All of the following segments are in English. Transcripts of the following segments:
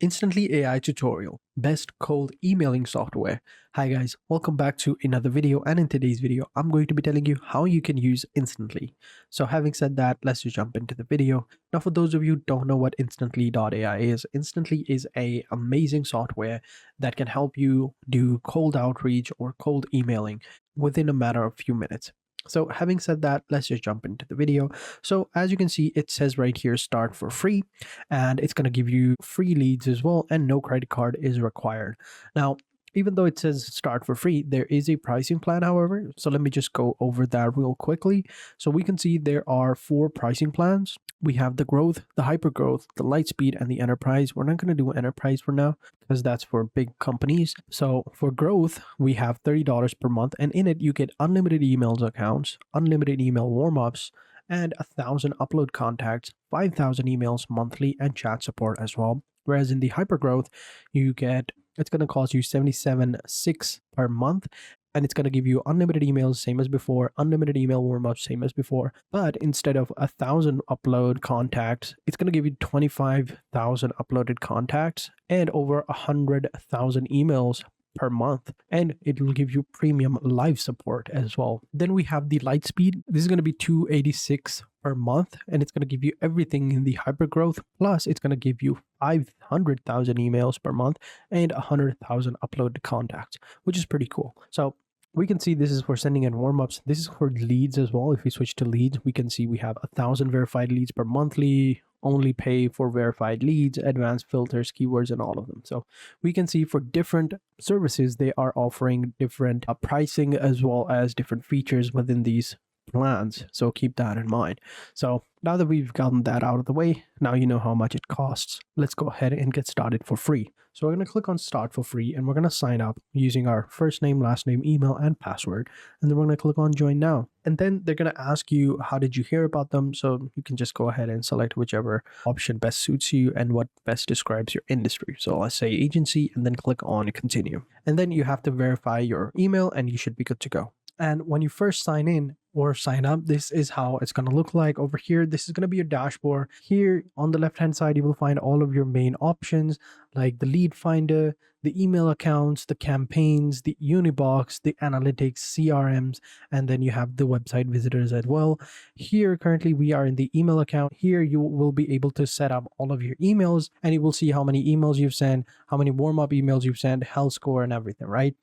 Instantly AI tutorial, best cold emailing software. Hi guys, welcome back to another video, and in today's video I'm going to be telling you how you can use Instantly. So having said that, let's just jump into the video. Now for those of you who don't know what Instantly.ai is, Instantly is a amazing software that can help you do cold outreach or cold emailing within a matter of few minutes. So having said that, let's just jump into the video. So as you can see, it says right here, start for free, and it's going to give you free leads as well, and no credit card is required. Now, even though it says start for free, there is a pricing plan, however. So let me just go over that real quickly. So we can see there are 4 pricing plans. We have the growth, the hyper growth, the light speed, and the enterprise. We're not going to do enterprise for now because that's for big companies. So for growth, we have $30 per month, and in it you get unlimited emails accounts, unlimited email warm-ups, and 1,000 upload contacts, 5,000 emails monthly, and chat support as well. Whereas in the hypergrowth, it's going to cost you 77.6 per month, and it's going to give you unlimited emails, same as before, unlimited email warm-ups, same as before. But instead of 1,000 upload contacts, it's going to give you 25,000 uploaded contacts and over 100,000 emails per month, and it will give you premium live support as well. Then we have the light speed. This is going to be 286 per month, and it's going to give you everything in the hypergrowth, plus it's going to give you 500,000 emails per month and 100,000 uploaded contacts, which is pretty cool. So we can see this is for sending in warm-ups. This is for leads as well. If we switch to leads, we can see we have 1,000 verified leads per monthly, only pay for verified leads, advanced filters, keywords, and all of them. So we can see for different services, they are offering different pricing as well as different features within these plans. So keep that in mind. So now that we've gotten that out of the way, now you know how much it costs. Let's go ahead and get started for free. So we're going to click on start for free, and we're going to sign up using our first name, last name, email, and password. And then we're going to click on join now. And then they're going to ask you, how did you hear about them? So you can just go ahead and select whichever option best suits you and what best describes your industry. So let's say agency, and then click on continue. And then you have to verify your email, and you should be good to go. And when you first sign in or sign up, this is how it's going to look like over here. This is going to be your dashboard. Here on the left hand side, you will find all of your main options like the lead finder, the email accounts, the campaigns, the Unibox, the analytics, CRMs, and then you have the website visitors as well. Here currently we are in the email account. Here you will be able to set up all of your emails, and you will see how many emails you've sent, how many warm-up emails you've sent, health score, and everything, right?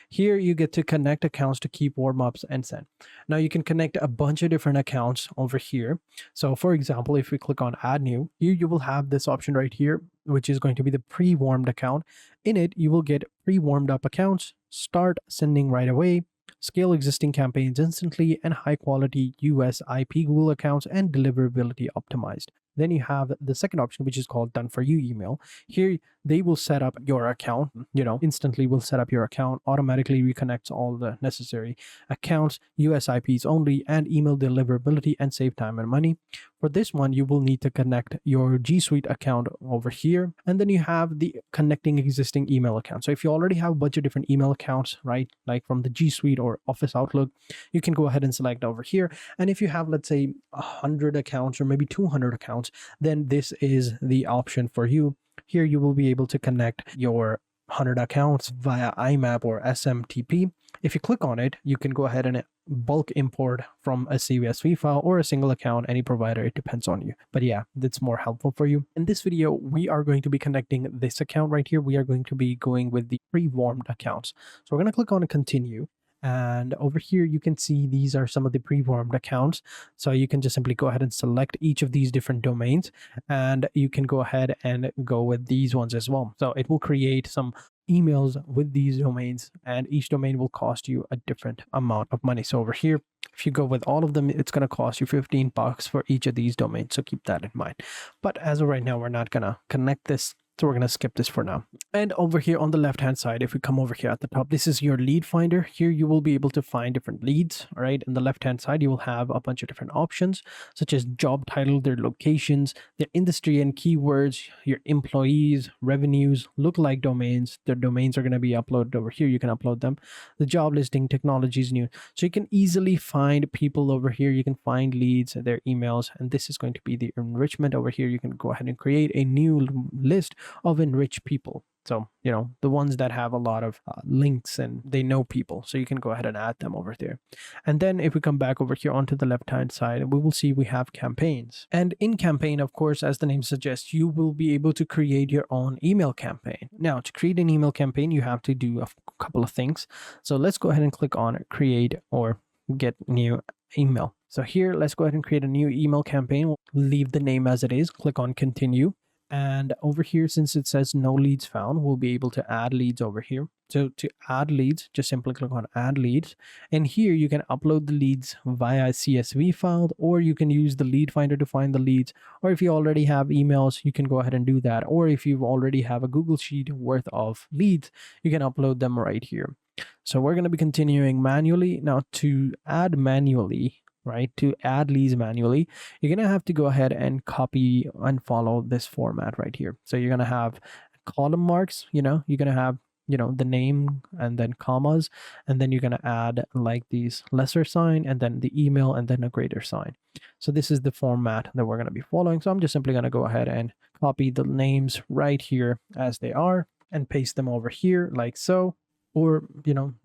Here you get to connect accounts to keep warm-ups and send. Now you can connect a bunch of different accounts over here. So for example, if we click on add new, here you will have this option right here, which is going to be the pre-warmed account. In it, you will get pre-warmed up accounts, start sending right away, scale existing campaigns instantly, and high quality US IP Google accounts and deliverability optimized. Then you have the second option, which is called done for you email. Here they will set up your account, instantly will set up your account, automatically reconnects all the necessary accounts, US IPs only, and email deliverability, and save time and money. For this one, you will need to connect your G Suite account over here, and then you have the connecting existing email account. So if you already have a bunch of different email accounts, right, like from the G Suite or Office Outlook, you can go ahead and select over here. And if you have, let's say, 100 accounts or maybe 200 accounts, then this is the option for you. Here you will be able to connect your 100 accounts via IMAP or SMTP. If you click on it, you can go ahead and bulk import from a CSV file or a single account, any provider, it depends on you. But yeah, that's more helpful for you. In this video, we are going to be connecting this account right here. We are going to be going with the pre-warmed accounts. So we're going to click on continue. And over here, you can see these are some of the pre-warmed accounts. So you can just simply go ahead and select each of these different domains, and you can go ahead and go with these ones as well. So it will create some emails with these domains, and each domain will cost you a different amount of money. So over here, if you go with all of them, it's going to cost you $15 for each of these domains. So keep that in mind. But as of right now, we're not going to connect this. So we're going to skip this for now. And over here on the left hand side, if we come over here at the top, this is your lead finder. Here you will be able to find different leads. All right. On the left hand side, you will have a bunch of different options, such as job title, their locations, their industry and keywords, your employees, revenues, lookalike domains. Their domains are going to be uploaded over here. You can upload them. The job listing, technologies, new. So you can easily find people over here. You can find leads, their emails, and this is going to be the enrichment over here. You can go ahead and create a new list of enriched people. So, the ones that have a lot of links and they know people. So you can go ahead and add them over there. And then if we come back over here onto the left hand side, we will see we have campaigns. And in campaign, of course, as the name suggests, you will be able to create your own email campaign. Now, to create an email campaign, you have to do a couple of things. So let's go ahead and click on create or get new email. So here, let's go ahead and create a new email campaign. We'll leave the name as it is, click on continue. And over here, since it says no leads found, we'll be able to add leads over here. So to add leads, just simply click on add leads. And here you can upload the leads via CSV file, or you can use the lead finder to find the leads. Or if you already have emails, you can go ahead and do that. Or if you already have a Google Sheet worth of leads, you can upload them right here. So we're going to be continuing manually. Now to add manually, right, to add leads manually, you're going to have to go ahead and copy and follow this format right here. So you're going to have column marks, you're going to have, the name and then commas, and then you're going to add like these lesser sign and then the email and then a greater sign. So this is the format that we're going to be following. So I'm just simply going to go ahead and copy the names right here as they are and paste them over here like so, or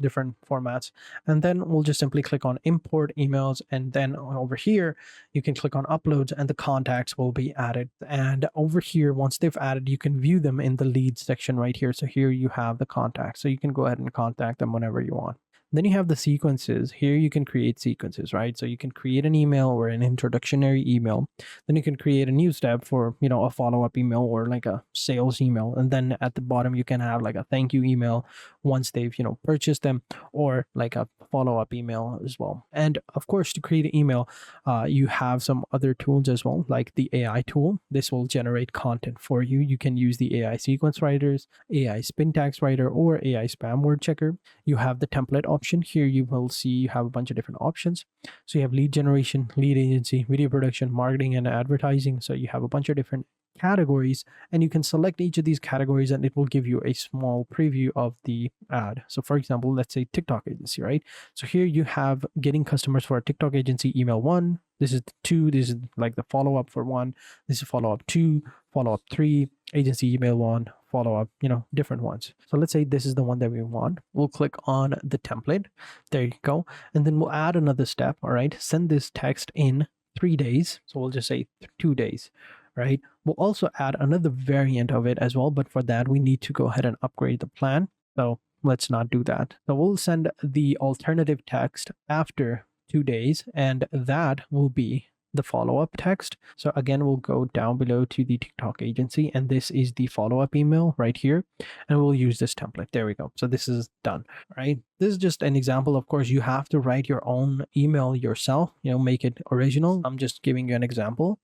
different formats. And then we'll just simply click on import emails, and then over here you can click on uploads and the contacts will be added. And over here, once they've added, you can view them in the leads section right here. So here you have the contacts, so you can go ahead and contact them whenever you want. Then you have the sequences. Here you can create sequences, right? So you can create an email or an introductory email. Then you can create a new step for, a follow-up email or like a sales email. And then at the bottom, you can have like a thank you email once they've, purchased them, or like a follow-up email as well. And of course, to create an email, you have some other tools as well, like the AI tool. This will generate content for you. You can use the AI sequence writers, AI spin tags writer, or AI spam word checker. You have the template option. Here you will see you have a bunch of different options. So you have lead generation, lead agency, video production, marketing, and advertising. So you have a bunch of different categories, and you can select each of these categories and it will give you a small preview of the ad. So for example, let's say TikTok agency, right? So here you have getting customers for a TikTok agency email 1. This is 2. This is like the follow-up for 1. This is follow-up 2, follow-up 3, agency email 1, follow-up, different ones. So let's say this is the one that we want. We'll click on the template. There you go. And then we'll add another step. All right. Send this text in 3 days. So we'll just say 2 days. Right. We'll also add another variant of it as well. But for that, we need to go ahead and upgrade the plan. So let's not do that. So we'll send the alternative text after 2 days, and that will be the follow-up text. So again, we'll go down below to the TikTok agency, and this is the follow-up email right here, and we'll use this template. There we go. So this is done, right? This is just an example. Of course, you have to write your own email yourself, make it original. I'm just giving you an example.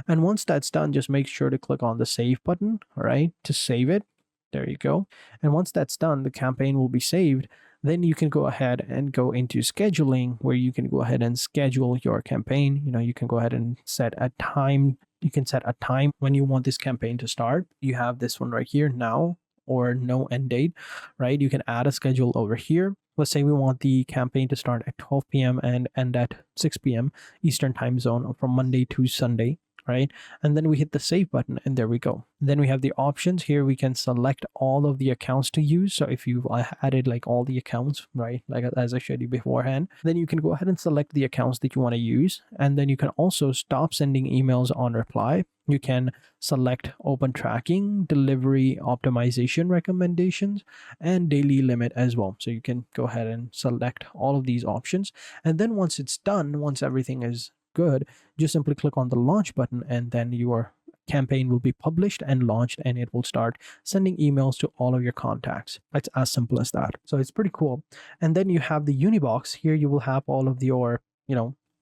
And once that's done, just make sure to click on the save button, all right, to save it. There you go. And once that's done, the campaign will be saved. Then you can go ahead and go into scheduling, where you can go ahead and schedule your campaign. You can go ahead and set a time. You can set a time when you want this campaign to start. You have this one right here, now or no end date, right? You can add a schedule over here. Let's say we want the campaign to start at 12 p.m. and end at 6 p.m. Eastern time zone from Monday to Sunday. Right? And then we hit the save button, and there we go. Then we have the options here. We can select all of the accounts to use. So if you've added like all the accounts, right, like as I showed you beforehand, then you can go ahead and select the accounts that you want to use. And then you can also stop sending emails on reply. You can select open tracking, delivery optimization recommendations, and daily limit as well. So you can go ahead and select all of these options. And then once it's done, once everything is good, just simply click on the launch button, and then your campaign will be published and launched, and it will start sending emails to all of your contacts. It's as simple as that. So it's pretty cool. And then you have the Unibox. Here you will have all of your,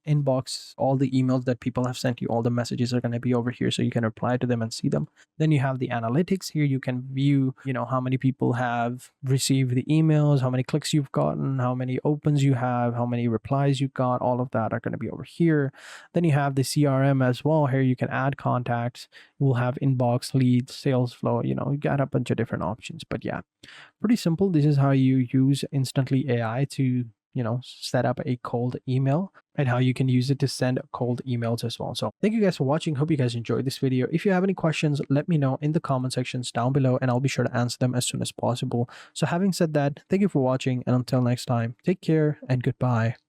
inbox, all the emails that people have sent you, all the messages are going to be over here, so you can reply to them and see them. Then you have the analytics. Here you can view, how many people have received the emails, how many clicks you've gotten, how many opens you have, how many replies you've got. All of that are going to be over here. Then you have the CRM as well. Here you can add contacts. We'll have inbox, leads, sales flow. You got a bunch of different options. But yeah, pretty simple. This is how you use Instantly AI to set up a cold email and how you can use it to send cold emails as well. So thank you guys for watching. Hope you guys enjoyed this video. If you have any questions, let me know in the comment sections down below and I'll be sure to answer them as soon as possible. So having said that, thank you for watching, and until next time, take care and goodbye.